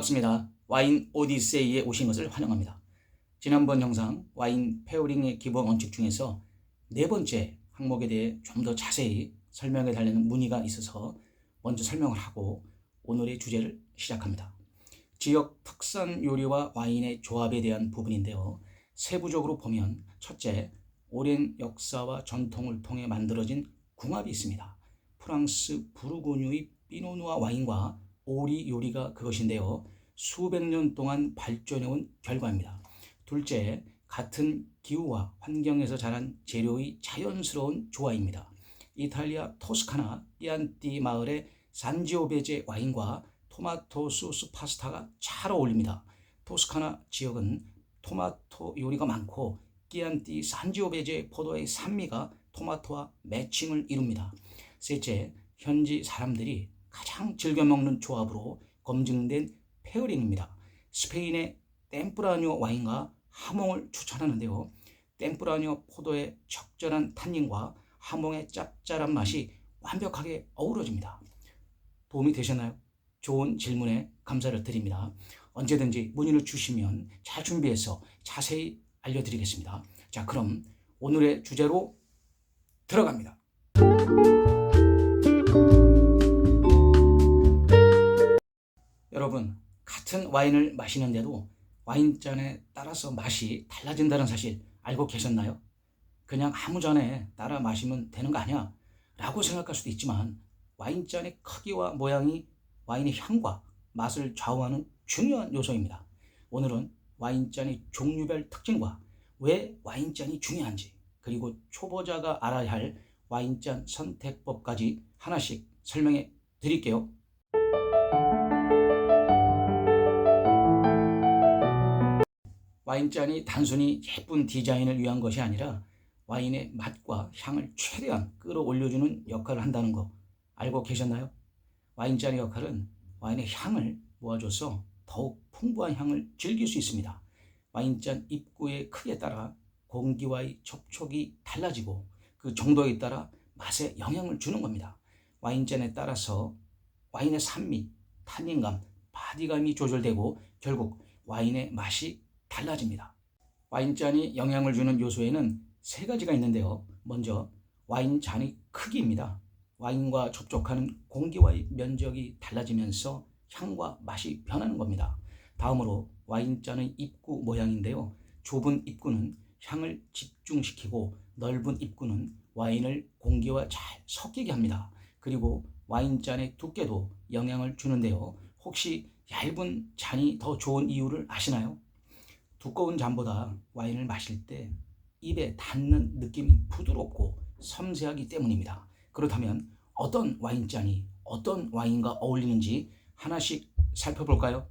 반갑습니다. 와인 오디세이에 오신 것을 환영합니다. 지난번 영상 와인 페어링의 기본 원칙 중에서 네 번째 항목에 대해 좀 더 자세히 설명해 달라는 문의가 있어서 먼저 설명을 하고 오늘의 주제를 시작합니다. 지역 특산 요리와 와인의 조합에 대한 부분인데요. 세부적으로 보면 첫째, 오랜 역사와 전통을 통해 만들어진 궁합이 있습니다. 프랑스 부르고뉴의 피노누아 와인과 오리 요리가 그것인데요. 수백 년 동안 발전해온 결과입니다. 둘째, 같은 기후와 환경에서 자란 재료의 자연스러운 조화입니다. 이탈리아 토스카나 피안티 마을의 산지오베제 와인과 토마토 소스 파스타가 잘 어울립니다. 토스카나 지역은 토마토 요리가 많고 끼안티 산지오베제 포도의 산미가 토마토와 매칭을 이룹니다. 셋째, 현지 사람들이 가장 즐겨 먹는 조합으로 검증된 페어링입니다. 스페인의 템프라뇨 와인과 하몽을 추천하는데요. 템프라뇨 포도의 적절한 탄닌과 하몽의 짭짤한 맛이 완벽하게 어우러집니다. 도움이 되셨나요? 좋은 질문에 감사를 드립니다. 언제든지 문의를 주시면 잘 준비해서 자세히 알려드리겠습니다. 자, 그럼 오늘의 주제로 들어갑니다. 여러분, 같은 와인을 마시는데도 와인잔에 따라서 맛이 달라진다는 사실 알고 계셨나요? 그냥 아무 잔에 따라 마시면 되는 거 아니야? 라고 생각할 수도 있지만 와인잔의 크기와 모양이 와인의 향과 맛을 좌우하는 중요한 요소입니다. 오늘은 와인잔의 종류별 특징과 왜 와인잔이 중요한지, 그리고 초보자가 알아야 할 와인잔 선택법까지 하나씩 설명해 드릴게요. 와인잔이 단순히 예쁜 디자인을 위한 것이 아니라 와인의 맛과 향을 최대한 끌어올려주는 역할을 한다는 거 알고 계셨나요? 와인잔의 역할은 와인의 향을 모아줘서 더욱 풍부한 향을 즐길 수 있습니다. 와인잔 입구의 크기에 따라 공기와의 접촉이 달라지고 그 정도에 따라 맛에 영향을 주는 겁니다. 와인잔에 따라서 와인의 산미, 탄닌감, 바디감이 조절되고 결국 와인의 맛이 달라집니다. 와인잔이 영향을 주는 요소에는 세 가지가 있는데요. 먼저 와인잔의 크기입니다. 와인과 접촉하는 공기와의 면적이 달라지면서 향과 맛이 변하는 겁니다. 다음으로 와인잔의 입구 모양인데요. 좁은 입구는 향을 집중시키고 넓은 입구는 와인을 공기와 잘 섞이게 합니다. 그리고 와인잔의 두께도 영향을 주는데요. 혹시 얇은 잔이 더 좋은 이유를 아시나요? 두꺼운 잔보다 와인을 마실 때 입에 닿는 느낌이 부드럽고 섬세하기 때문입니다. 그렇다면 어떤 와인잔이 어떤 와인과 어울리는지 하나씩 살펴볼까요?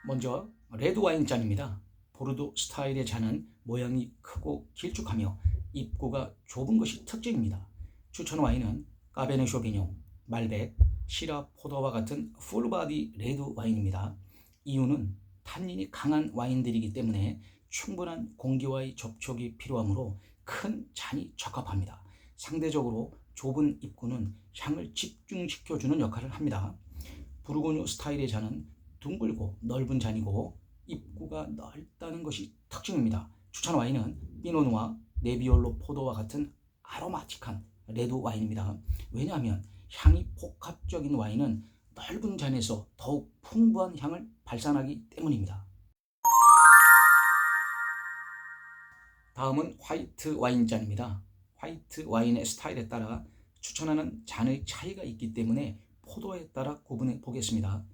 먼저 레드 와인잔입니다. 보르도 스타일의 잔은 모양이 크고 길쭉하며 입구가 좁은 것이 특징입니다. 추천 와인은 까베네 쇼비뇽, 말백, 시라 포도와 같은 풀바디 레드 와인입니다. 이유는 탄닌이 강한 와인들이기 때문에 충분한 공기와의 접촉이 필요하므로 큰 잔이 적합합니다. 상대적으로 좁은 입구는 향을 집중시켜주는 역할을 합니다. 부르고뉴 스타일의 잔은 둥글고 넓은 잔이고 입구가 넓다는 것이 특징입니다. 추천 와인은 피노누아, 네비올로 포도와 같은 아로마틱한 레드 와인입니다. 왜냐하면 향이 복합적인 와인은 넓은 잔에서 더욱 풍부한 향을 발산하기 때문입니다. 다음은 화이트 와인잔입니다. 화이트 와인의 스타일에 따라 추천하는 잔의 차이가 있기 때문에 포도에 따라 구분해 보겠습니다.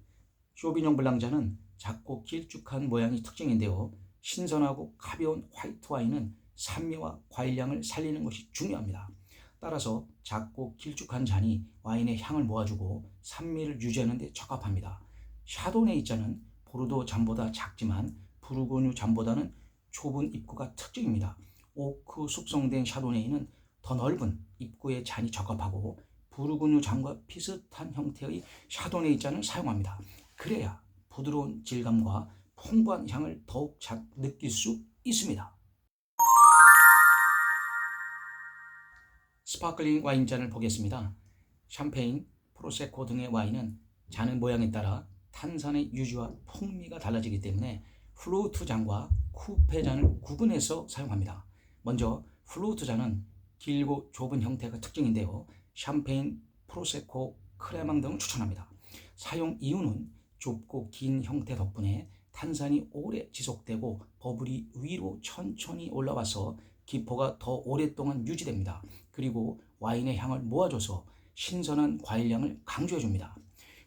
쇼비뇽 블랑 잔은 작고 길쭉한 모양이 특징인데요. 신선하고 가벼운 화이트 와인은 산미와 과일향을 살리는 것이 중요합니다. 따라서 작고 길쭉한 잔이 와인의 향을 모아주고 산미를 유지하는 데 적합합니다. 샤도네이 잔은 보르도 잔보다 작지만 부르고뉴 잔보다는 좁은 입구가 특징입니다. 오크 숙성된 샤도네이는 더 넓은 입구의 잔이 적합하고 부르고뉴 잔과 비슷한 형태의 샤도네이 잔을 사용합니다. 그래야 부드러운 질감과 풍부한 향을 더욱 잘 느낄 수 있습니다. 스파클링 와인잔을 보겠습니다. 샴페인, 프로세코 등의 와인은 잔의 모양에 따라 탄산의 유지와 풍미가 달라지기 때문에 플루트 잔과 쿠페 잔을 구분해서 사용합니다. 먼저 플루트 잔은 길고 좁은 형태가 특징인데요. 샴페인, 프로세코, 크레망 등을 추천합니다. 사용 이유는 좁고 긴 형태 덕분에 탄산이 오래 지속되고 버블이 위로 천천히 올라와서 기포가 더 오랫동안 유지됩니다. 그리고 와인의 향을 모아줘서 신선한 과일향을 강조해줍니다.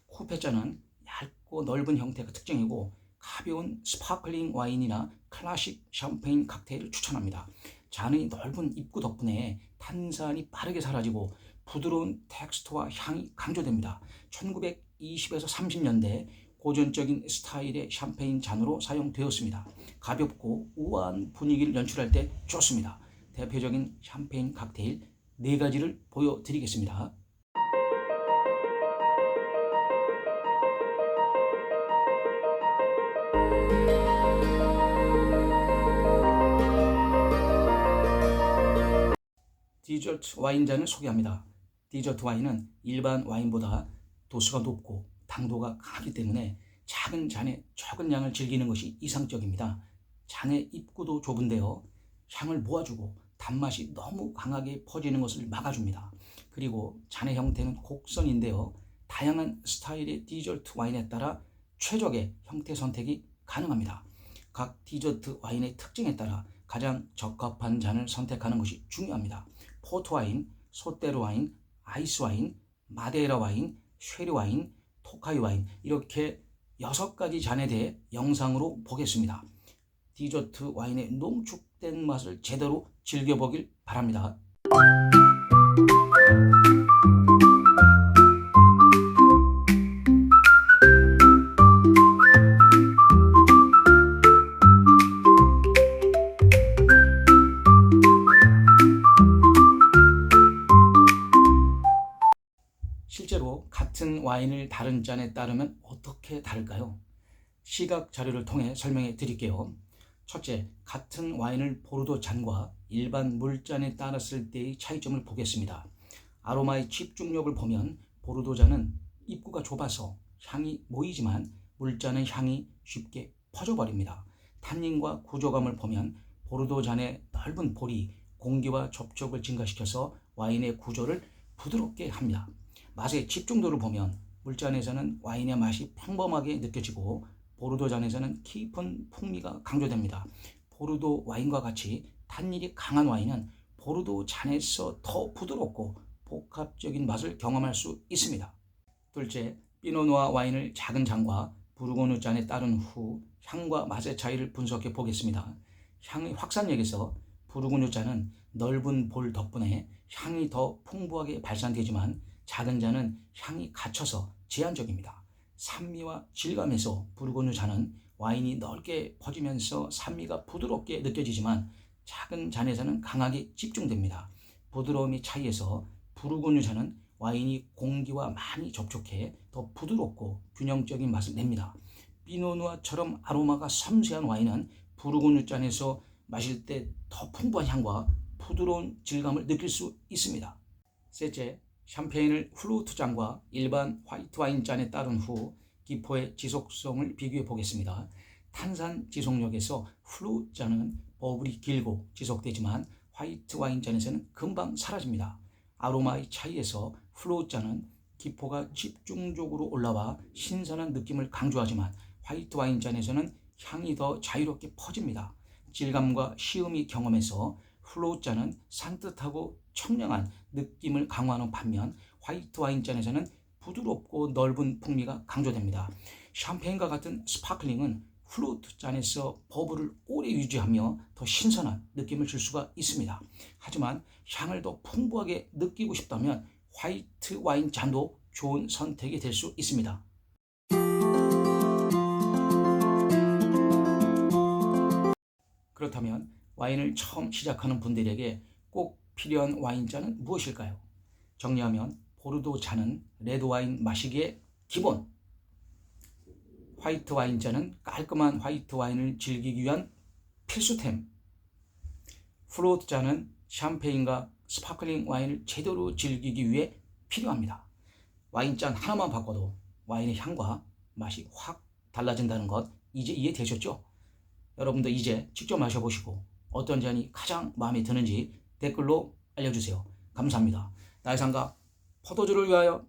쿠페잔은 얇고 넓은 형태가 특징이고 가벼운 스파클링 와인이나 클래식 샴페인 칵테일을 추천합니다. 잔의 넓은 입구 덕분에 탄산이 빠르게 사라지고 부드러운 텍스처와 향이 강조됩니다. 1920에서 30년대 고전적인 스타일의 샴페인 잔으로 사용되었습니다. 가볍고 우아한 분위기를 연출할 때 좋습니다. 대표적인 샴페인 칵테일 4가지를 보여드리겠습니다. 디저트 와인잔을 소개합니다. 디저트 와인은 일반 와인보다 도수가 높고 당도가 강하기 때문에 작은 잔에 적은 양을 즐기는 것이 이상적입니다. 잔의 입구도 좁은데요. 향을 모아주고 단맛이 너무 강하게 퍼지는 것을 막아줍니다. 그리고 잔의 형태는 곡선인데요. 다양한 스타일의 디저트 와인에 따라 최적의 형태 선택이 가능합니다. 각 디저트 와인의 특징에 따라 가장 적합한 잔을 선택하는 것이 중요합니다. 포트 와인, 소떼르 와인, 아이스 와인, 마데이라 와인, 쉐리 와인, 토카이 와인 이렇게 6가지 잔에 대해 영상으로 보겠습니다. 디저트 와인의 농축된 맛을 제대로 즐겨보길 바랍니다. 실제로 같은 와인을 다른 잔에 따르면 어떻게 다를까요? 시각 자료를 통해 설명해 드릴게요. 첫째, 같은 와인을 보르도 잔과 일반 물잔에 따랐을 때의 차이점을 보겠습니다. 아로마의 집중력을 보면 보르도 잔은 입구가 좁아서 향이 모이지만 물잔의 향이 쉽게 퍼져버립니다. 탄닌과 구조감을 보면 보르도 잔의 넓은 볼이 공기와 접촉을 증가시켜서 와인의 구조를 부드럽게 합니다. 맛의 집중도를 보면 물잔에서는 와인의 맛이 평범하게 느껴지고 보르도 잔에서는 깊은 풍미가 강조됩니다. 보르도 와인과 같이 탄닌이 강한 와인은 보르도 잔에서 더 부드럽고 복합적인 맛을 경험할 수 있습니다. 둘째, 피노누아 와인을 작은 잔과 부르고뉴 잔에 따른 후 향과 맛의 차이를 분석해 보겠습니다. 향의 확산력에서 부르고뉴 잔은 넓은 볼 덕분에 향이 더 풍부하게 발산되지만 작은 잔은 향이 갇혀서 제한적입니다. 산미와 질감에서 부르고뉴 잔은 와인이 넓게 퍼지면서 산미가 부드럽게 느껴지지만 작은 잔에서는 강하게 집중됩니다. 부드러움의 차이에서 부르고뉴 잔은 와인이 공기와 많이 접촉해 더 부드럽고 균형적인 맛을 냅니다. 피노누아처럼 아로마가 섬세한 와인은 부르고뉴 잔에서 마실 때 더 풍부한 향과 부드러운 질감을 느낄 수 있습니다. 셋째, 샴페인을 플루트 잔과 일반 화이트 와인 잔에 따른 후 기포의 지속성을 비교해 보겠습니다. 탄산 지속력에서 플루트 잔은 버블이 길고 지속되지만 화이트 와인 잔에서는 금방 사라집니다. 아로마의 차이에서 플루트 잔은 기포가 집중적으로 올라와 신선한 느낌을 강조하지만 화이트 와인 잔에서는 향이 더 자유롭게 퍼집니다. 질감과 시음이 경험에서 플루트 잔은 산뜻하고 청량한 느낌을 강화하는 반면 화이트 와인 잔에서는 부드럽고 넓은 풍미가 강조됩니다. 샴페인과 같은 스파클링은 플루트 잔에서 버블을 오래 유지하며 더 신선한 느낌을 줄 수가 있습니다. 하지만 향을 더 풍부하게 느끼고 싶다면 화이트 와인 잔도 좋은 선택이 될 수 있습니다. 그렇다면 와인을 처음 시작하는 분들에게 꼭 필요한 와인잔은 무엇일까요? 정리하면 보르도 잔은 레드 와인 마시기의 기본, 화이트 와인잔은 깔끔한 화이트 와인을 즐기기 위한 필수템, 플루트 잔은 샴페인과 스파클링 와인을 제대로 즐기기 위해 필요합니다. 와인잔 하나만 바꿔도 와인의 향과 맛이 확 달라진다는 것 이제 이해되셨죠? 여러분도 이제 직접 마셔보시고 어떤 잔이 가장 마음에 드는지 댓글로 알려주세요. 감사합니다. 나의 상가 포도주를 위하여.